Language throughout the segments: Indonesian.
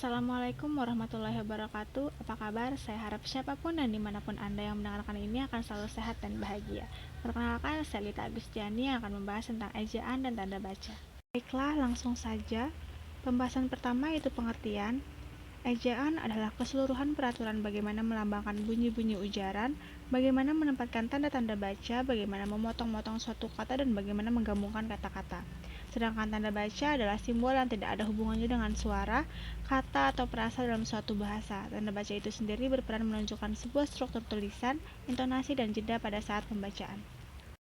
Assalamualaikum warahmatullahi wabarakatuh. Apa kabar? Saya harap siapapun dan dimanapun Anda yang mendengarkan ini akan selalu sehat dan bahagia. Perkenalkan, saya Lita Agustiani yang akan membahas tentang ejaan dan tanda baca. Baiklah, langsung saja. Pembahasan pertama yaitu pengertian. Ejaan adalah keseluruhan peraturan bagaimana melambangkan bunyi-bunyi ujaran, bagaimana menempatkan tanda-tanda baca, bagaimana memotong-motong suatu kata, dan bagaimana menggabungkan kata-kata. Sedangkan tanda baca adalah simbol yang tidak ada hubungannya dengan suara, kata, atau perasa dalam suatu bahasa. Tanda baca itu sendiri berperan menunjukkan sebuah struktur tulisan, intonasi, dan jeda pada saat pembacaan.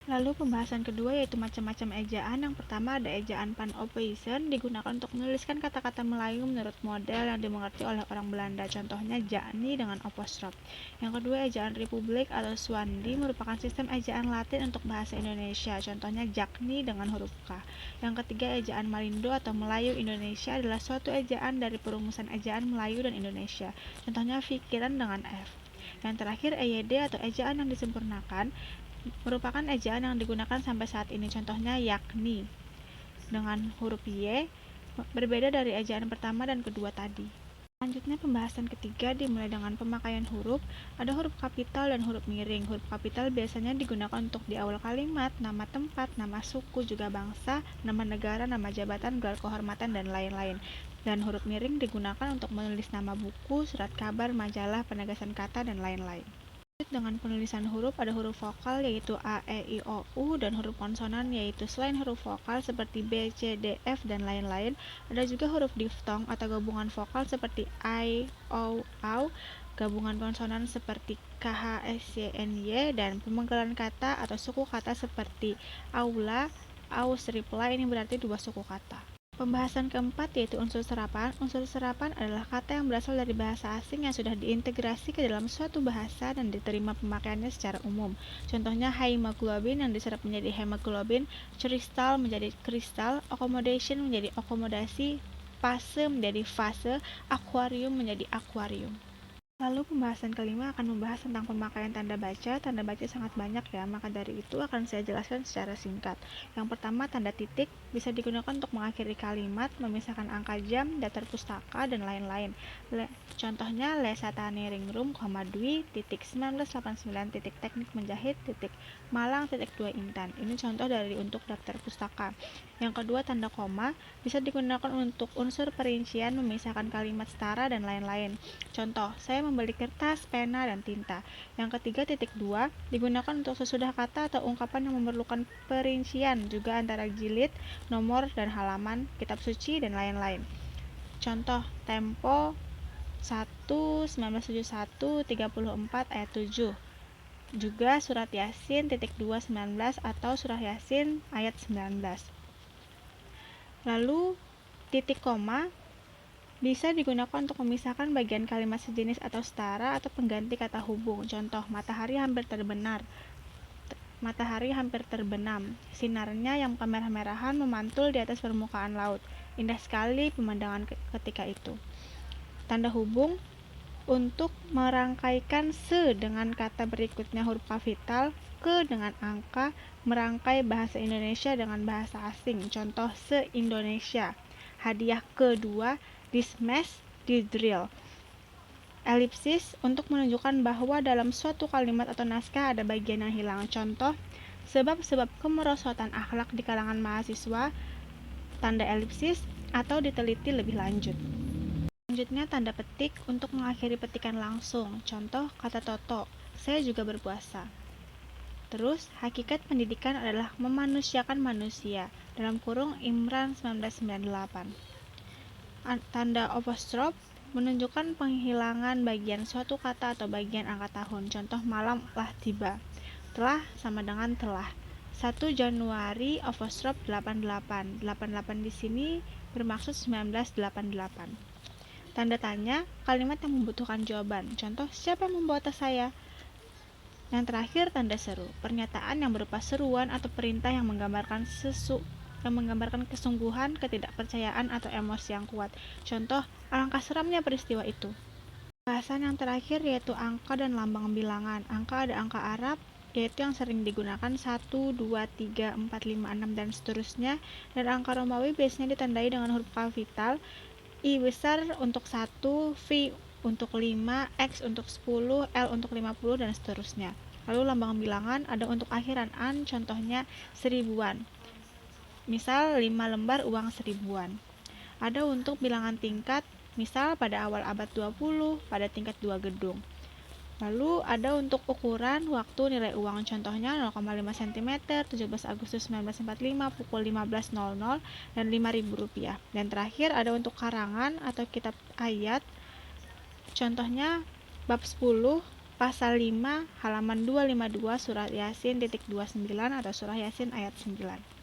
Lalu pembahasan kedua yaitu macam-macam ejaan. Yang pertama ada ejaan panopioison, digunakan untuk menuliskan kata-kata Melayu menurut model yang dimengerti oleh orang Belanda, contohnya jakni dengan apostrof. Yang kedua ejaan republik atau swandi, merupakan sistem ejaan Latin untuk bahasa Indonesia, contohnya jakni dengan huruf K. Yang ketiga ejaan Malindo atau Melayu Indonesia adalah suatu ejaan dari perumusan ejaan Melayu dan Indonesia, contohnya pikiran dengan F. Yang terakhir EYD atau ejaan yang disempurnakan, merupakan ejaan yang digunakan sampai saat ini, contohnya yakni dengan huruf Y, berbeda dari ejaan pertama dan kedua tadi. Selanjutnya pembahasan ketiga dimulai dengan pemakaian huruf. Ada huruf kapital dan huruf miring. Huruf kapital biasanya digunakan untuk di awal kalimat, nama tempat, nama suku, juga bangsa, nama negara, nama jabatan, gelar kehormatan, dan lain-lain. Dan huruf miring digunakan untuk menulis nama buku, surat kabar, majalah, penegasan kata, dan lain-lain. Dengan penulisan huruf, ada huruf vokal yaitu A, E, I, O, U, dan huruf konsonan yaitu selain huruf vokal seperti B, C, D, F, dan lain-lain, ada juga huruf diftong atau gabungan vokal seperti I, O, Au, gabungan konsonan seperti K, H, S, Y, N, Y, dan pemenggalan kata atau suku kata seperti aula, aus, reply, ini berarti dua suku kata. Pembahasan keempat yaitu unsur serapan. Unsur serapan adalah kata yang berasal dari bahasa asing yang sudah diintegrasi ke dalam suatu bahasa dan diterima pemakaiannya secara umum. Contohnya hemoglobin yang diserap menjadi hemoglobin, kristal menjadi kristal, accommodation menjadi akomodasi, fase menjadi fase, akuarium menjadi akuarium. Lalu pembahasan kelima akan membahas tentang pemakaian tanda baca. Tanda baca sangat banyak ya, maka dari itu akan saya jelaskan secara singkat. Yang pertama, tanda titik bisa digunakan untuk mengakhiri kalimat, memisahkan angka jam, daftar pustaka, dan lain-lain. Contohnya lesatane ringrum, dwi, titik 1989, titik teknik menjahit, titik Malang, titik 2 Intan. Ini contoh dari untuk daftar pustaka. Yang kedua, tanda koma bisa digunakan untuk unsur perincian, memisahkan kalimat setara, dan lain-lain. Contoh, saya membeli kertas, pena, dan tinta. Yang ketiga, titik 2 digunakan untuk sesudah kata atau ungkapan yang memerlukan perincian, juga antara jilid, nomor, dan halaman, kitab suci, dan lain-lain. Contoh, Tempo 1 1971 34 ayat 7. Juga surat Yasin titik 2 19 atau surah Yasin ayat 19. Lalu titik koma bisa digunakan untuk memisahkan bagian kalimat sejenis atau setara atau pengganti kata hubung. Contoh, matahari hampir terbenam. Sinarnya yang kemerah-merahan memantul di atas permukaan laut. Indah sekali pemandangan ketika itu. Tanda hubung untuk merangkaikan se dengan kata berikutnya huruf kapital, ke dengan angka, merangkai bahasa Indonesia dengan bahasa asing. Contoh, se-Indonesia. Hadiah kedua, dismiss, di-drill. Elipsis untuk menunjukkan bahwa dalam suatu kalimat atau naskah ada bagian yang hilang. Contoh, sebab-sebab kemerosotan akhlak di kalangan mahasiswa, tanda elipsis, atau diteliti lebih lanjut. Selanjutnya tanda petik untuk mengakhiri petikan langsung. Contoh, kata Toto, saya juga berpuasa. Terus, hakikat pendidikan adalah memanusiakan manusia. Dalam kurung Imran 1998. Tanda apostrof menunjukkan penghilangan bagian suatu kata atau bagian angka tahun. Contoh, malam lah tiba. Telah sama dengan telah. 1 Januari apostrof 88. 88 di sini bermaksud 1988. Tanda tanya, kalimat yang membutuhkan jawaban. Contoh, siapa yang membawa tas saya? Yang terakhir, tanda seru. Pernyataan yang berupa seruan atau perintah yang menggambarkan kesungguhan, ketidakpercayaan, atau emosi yang kuat. Contoh, alangkah seramnya peristiwa itu. Bahasan yang terakhir yaitu angka dan lambang bilangan. Angka ada angka Arab, yaitu yang sering digunakan 1, 2, 3, 4, 5, 6, dan seterusnya. Dan angka Romawi biasanya ditandai dengan huruf kapital, I besar untuk 1, V untuk 5, X untuk 10, L untuk 50, dan seterusnya. Lalu lambang bilangan ada untuk akhiran an, contohnya seribuan. Misal 5 lembar uang seribuan. Ada untuk bilangan tingkat, misal pada awal abad 20 pada tingkat 2 gedung. Lalu ada untuk ukuran waktu nilai uang, contohnya 0,5 cm 17 Agustus 1945 pukul 15.00 dan Rp5.000. Dan terakhir ada untuk karangan atau kitab ayat, contohnya bab 10 pasal 5 halaman 252 surat Yasin titik 29 atau surah Yasin ayat 9.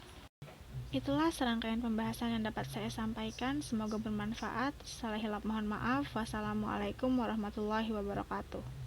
Itulah serangkaian pembahasan yang dapat saya sampaikan, semoga bermanfaat. Salah hilap mohon maaf. Wassalamualaikum warahmatullahi wabarakatuh.